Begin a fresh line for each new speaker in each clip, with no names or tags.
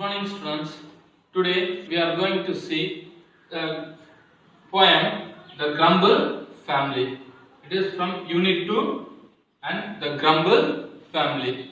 Morning students. Today we are going to see a poem The Grumble Family. It is from Unit 2 and The Grumble Family.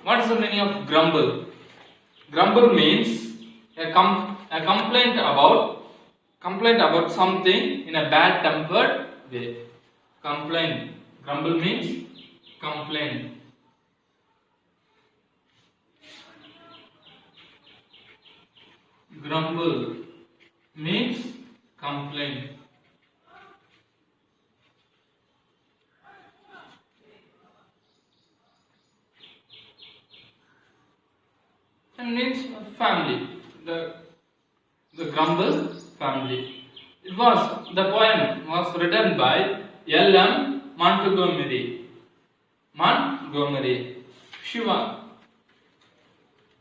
What is the meaning of grumble? Grumble means a complaint about something in a bad tempered way. Complaint. Grumble means complaint. Grumble means complaint. And means family. The Grumble family. The poem was written by L.M. Montgomery.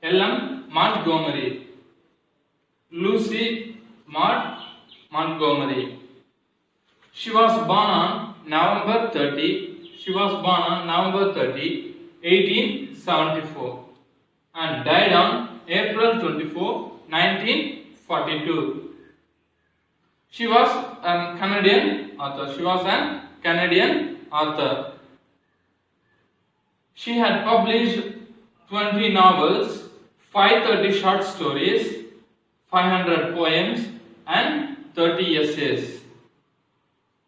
L.M. Montgomery. Lucy Maud Montgomery. She was born on November 30, 1874 and died on April 24, 1942. She was a Canadian author. She had published 20 novels, 530 short stories, 500 poems and 30 essays.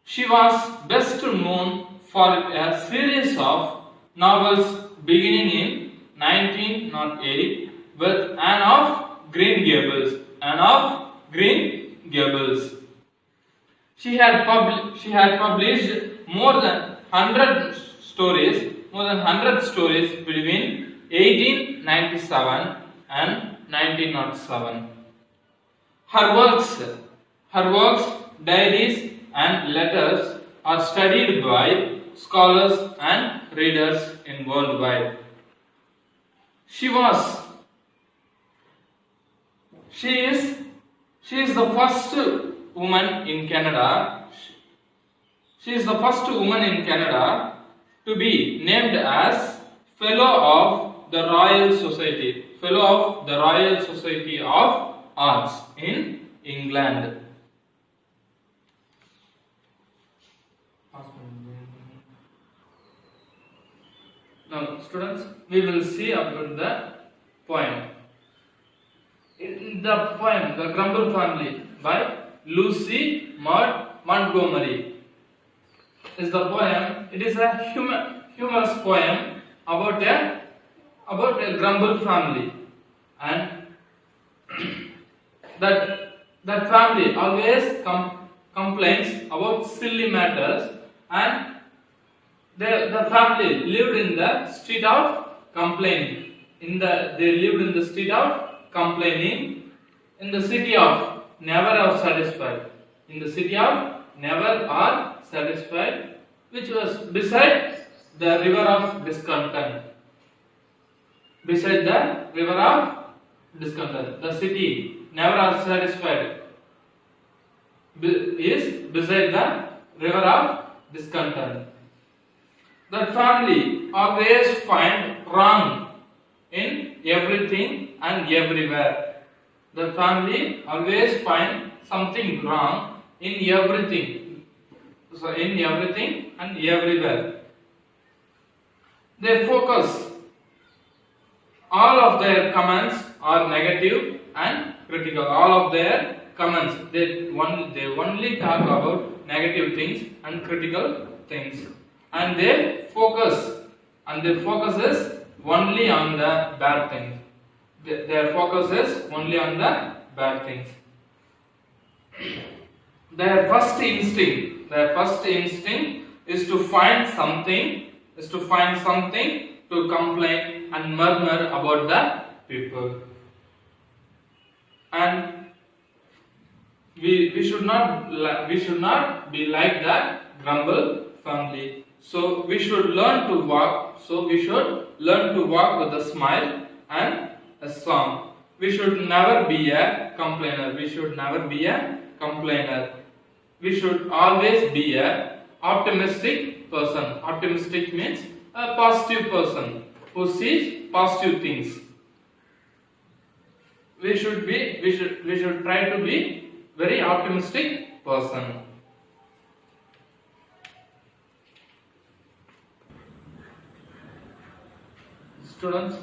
She was best known for a series of novels beginning in 1908 with Anne of Green Gables. She had published more than 100 stories between 1897 and 1907. Her works, diaries and letters are studied by scholars and readers in worldwide. She is the first woman in Canada. She is the first woman in Canada to be named as Fellow of the Royal Society of Arts in England. Now, students, we will see about the poem. The poem, The Grumble Family, by Lucy Maud Montgomery, is the poem. It is a humorous poem about a grumble family, and that family always complains about silly matters, and the family lived in the street of complaining. They lived in the street of complaining in the city of never are satisfied. In the city of never are satisfied, which was beside the river of discontent. Beside the river of discontent, the city never are satisfied is beside the river of discontent. That family always find wrong in everything and everywhere. The family always find something wrong in everything. So in everything and everywhere. They focus. All of their comments are negative and critical. All of their comments, they only talk about negative things and critical things, and their focus is only on the bad things. Their focus is only on the bad things. Their first instinct is to find something to complain and murmur about the people. And we should not be like that grumble family. So we should learn to walk. With a smile and a song. We should never be a complainer. We should always be a optimistic person. Optimistic means a positive person who sees positive things. we should try to be very optimistic person. Students,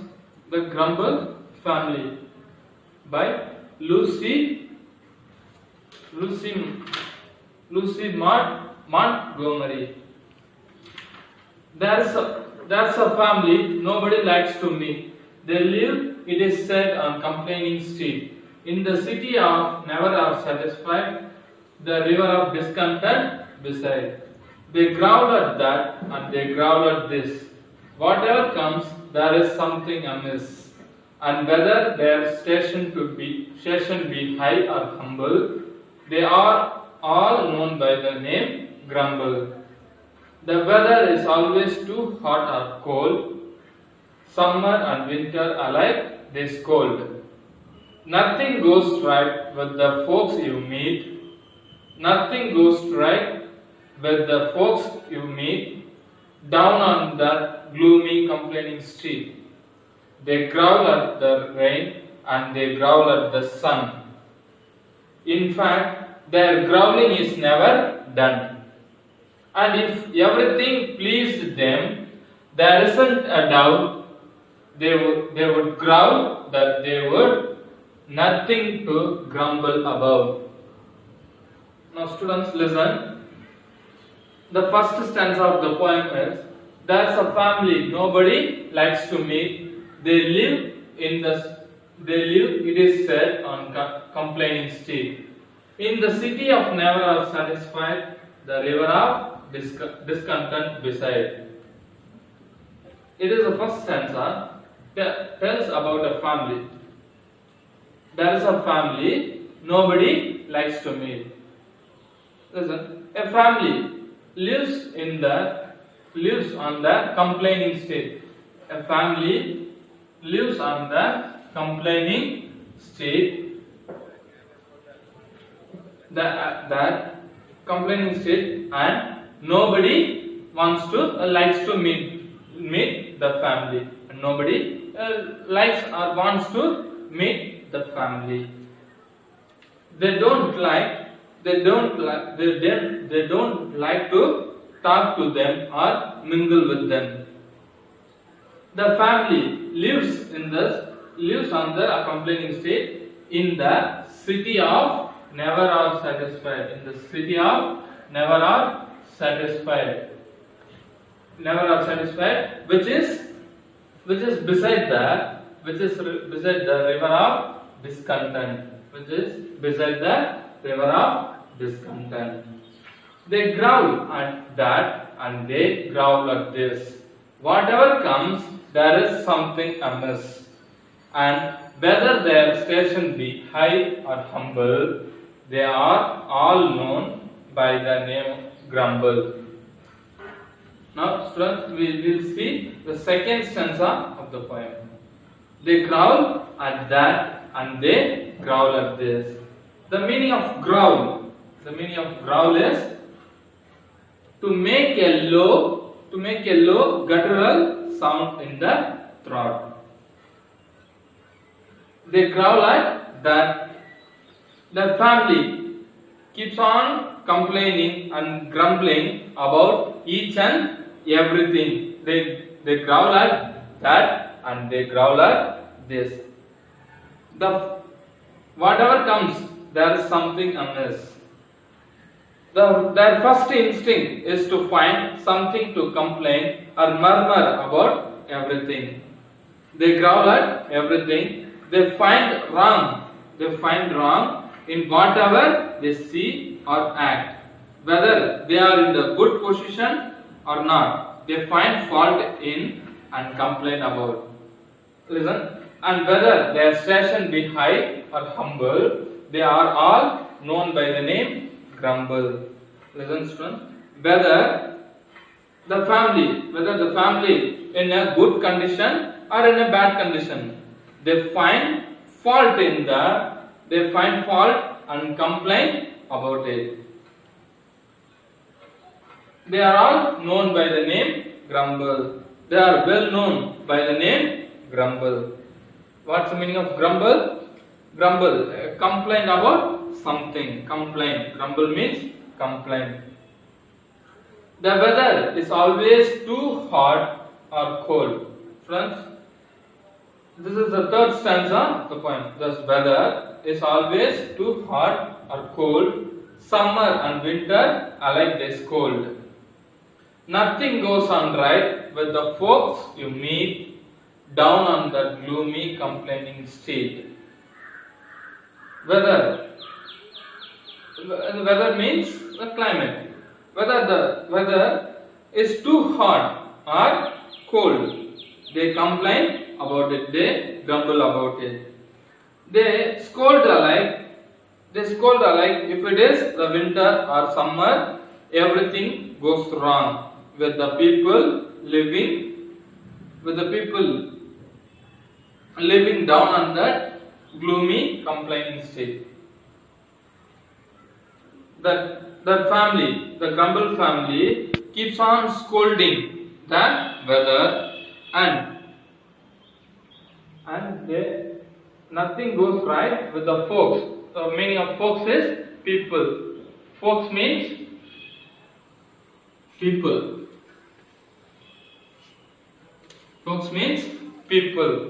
The Grumble Family by Lucy Montgomery. There's a family nobody likes to meet. They live, it is said, on Complaining Street. In the city of never are satisfied, the river of discontent beside. They growl at that and they growl at this. Whatever comes, there is something amiss. And whether their station be high or humble, they are all known by the name Grumble. The weather is always too hot or cold. Summer and winter alike they scold. Nothing goes right with the folks you meet. Nothing goes right with the folks you meet down on that gloomy complaining street. They growl at the rain and they growl at the sun. In fact, their growling is never done. And if everything pleased them, there isn't a doubt they would growl that they would nothing to grumble about. Now students, listen. The first stanza of the poem is, there's a family nobody likes to meet. They live, it is said, on Complaining Street. In the city of never are satisfied, the river of discontent beside. It is the first stanza that tells about a family. There is a family nobody likes to meet. Listen, a family lives on the complaining state. A family lives on the complaining state. That complaining state, and nobody likes to meet the family, and nobody likes or wants to meet the family. They don't like to talk to them or mingle with them. The family lives on the complaining state in the city of never are satisfied. In the city of never are satisfied. Never are satisfied, which is beside the river of discontent. Which is beside the river of discontent. They growl at that and they growl at this. Whatever comes, there is something amiss. And whether their station be high or humble, they are all known by the name Grumble. Now, students, we will see the second stanza of the poem. They growl at that and they growl at this. The meaning of growl is to make a low guttural sound in the throat. They growl at that. The family keeps on complaining and grumbling about each and everything. They growl at that and they growl at this. Whatever comes, there is something amiss. Their first instinct is to find something to complain or murmur about everything. They growl at everything. They find wrong in whatever they see or act. Whether they are in the good position or not, they find fault in and complain about. Listen. And whether their station be high or humble, they are all known by the name Grumble. Listen, students. Whether the family in a good condition or in a bad condition, they find fault and complain about it. They are all known by the name Grumble. They are well known by the name Grumble. What's the meaning of grumble? Grumble, complain about something. Complain. Grumble means complain. The weather is always too hot or cold. Friends, this is the third stanza of the poem. The weather is always too hot or cold. Summer and winter alike they scold. Nothing goes on right with the folks you meet down on that gloomy complaining street. Weather. The weather means the climate. Whether the weather is too hot or cold, they complain about it, they grumble about it. They scold alike if it is the winter or summer, everything goes wrong with the people living down on that gloomy complaining state. That family, the Grumble family, keeps on scolding the weather and nothing goes right with the folks. The meaning of folks is people. Folks means people. Folks means people.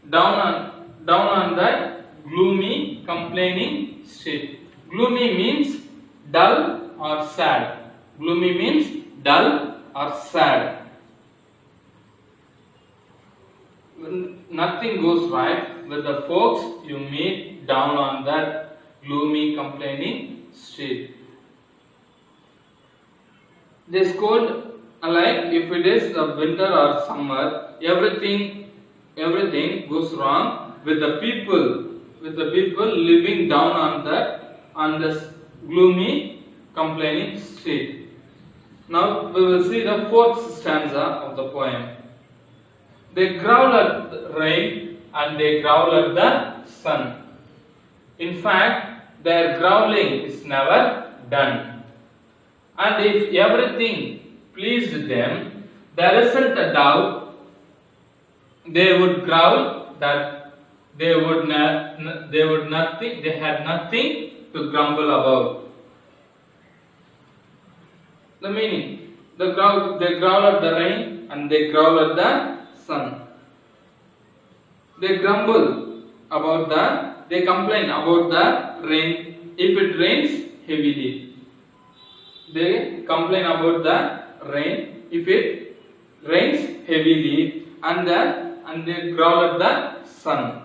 Down on that gloomy complaining street. Gloomy means dull or sad. Gloomy means dull or sad. Nothing goes right with the folks you meet down on that gloomy complaining street. They scold alike if it is the winter or summer. Everything goes wrong with the people living down on this gloomy complaining street. Now we will see the fourth stanza of the poem. They growl at the rain and they growl at the sun. In fact, their growling is never done. And if everything pleased them, there isn't a doubt they would growl that they had nothing to grumble about. The meaning: they growl at the rain and they growl at the sun. They complain about the rain if it rains heavily. They complain about the rain if it rains heavily, and they growl at the sun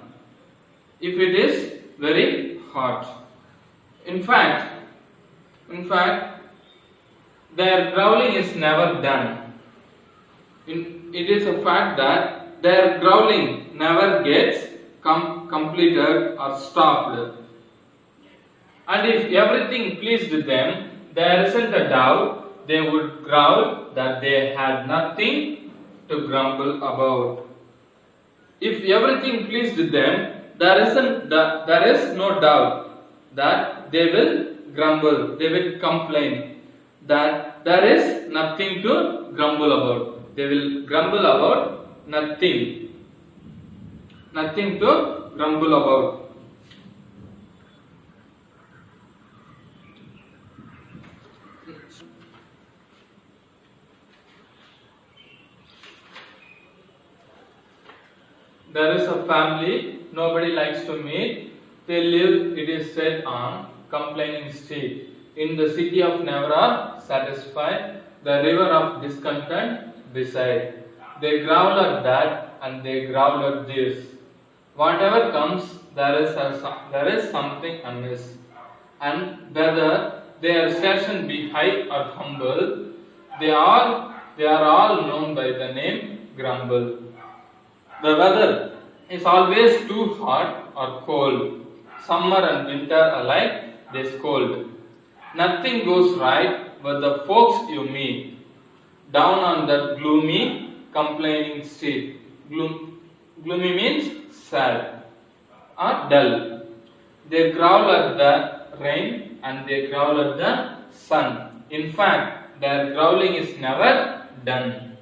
if it is very hot. In fact, their growling is never done. It is a fact that their growling never gets completed or stopped. And if everything pleased them, there isn't a doubt they would growl that they had nothing to grumble about. If everything pleased them, there is no doubt that they will grumble, they will complain that there is nothing to grumble about. They will grumble about nothing to grumble about. There is a family nobody likes to meet. They live, it is said, on complaining street. In the city of never are satisfied, the river of discontent beside. They growl at that and they growl at this. Whatever comes, there is something amiss. And whether their station be high or humble, they are all known by the name Grumble. The weather is always too hot or cold. Summer and winter alike they scold. Nothing goes right with the folks you meet down on that gloomy complaining street. Gloomy means sad. are dull. They growl at the rain and they growl at the sun. In fact, their growling is never done.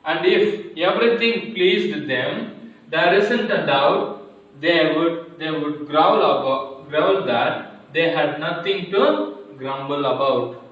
And if everything pleased them, there isn't a doubt they would growl that they had nothing to grumble about.